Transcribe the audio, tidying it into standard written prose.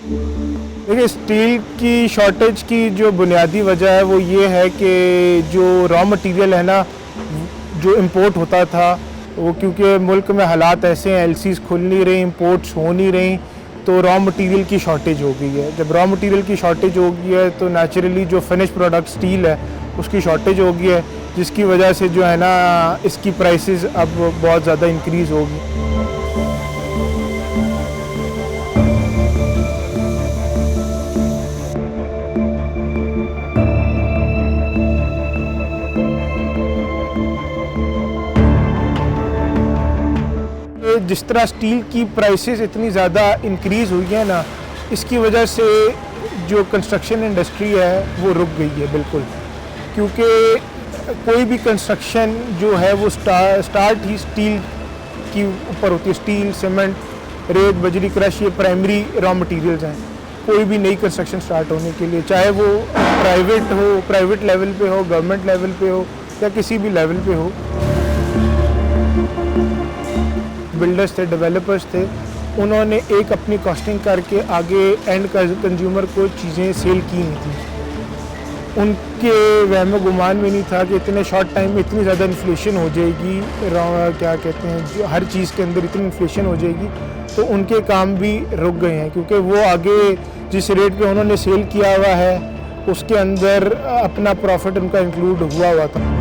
देखिए, स्टील की शॉर्टेज की जो बुनियादी वजह है वो ये है कि जो रॉ मटेरियल है ना, जो इंपोर्ट होता था वो, क्योंकि मुल्क में हालात ऐसे हैं, एलसीज खुल नहीं रही, इंपोर्ट्स हो नहीं रही, तो रॉ मटेरियल की शॉर्टेज हो गई है। जब रॉ मटेरियल की शॉर्टेज हो गई है तो नेचुरली जो फिनिश प्रोडक्ट स्टील है उसकी शॉर्टेज हो गई है, जिसकी वजह से जो है ना इसकी प्राइसेस अब बहुत ज़्यादा इंक्रीज़ होगी। जिस तरह स्टील की प्राइसेस इतनी ज़्यादा इंक्रीज़ हुई है ना, इसकी वजह से जो कंस्ट्रक्शन इंडस्ट्री है वो रुक गई है बिल्कुल, क्योंकि कोई भी कंस्ट्रक्शन जो है वो स्टार्ट ही स्टील की ऊपर होती है। स्टील, सीमेंट, रेत, बजरी, क्रश, ये प्राइमरी रॉ मटेरियल्स हैं कोई भी नई कंस्ट्रक्शन स्टार्ट होने के लिए, चाहे वो प्राइवेट लेवल पे हो, गवर्नमेंट लेवल पे हो या किसी भी लेवल पे हो। बिल्डर्स थे, डेवलपर्स थे, उन्होंने एक अपनी कॉस्टिंग करके आगे एंड कंज्यूमर को चीज़ें सेल की नहीं थी। उनके वहम गुमान में नहीं था कि इतने शॉर्ट टाइम में इतनी ज़्यादा इन्फ्लेशन हो जाएगी, क्या कहते हैं, जो हर चीज़ के अंदर इतनी इन्फ्लेशन हो जाएगी, तो उनके काम भी रुक गए हैं, क्योंकि वो आगे जिस रेट पे उन्होंने सेल किया हुआ है उसके अंदर अपना प्रॉफिट उनका इंक्लूड हुआ था।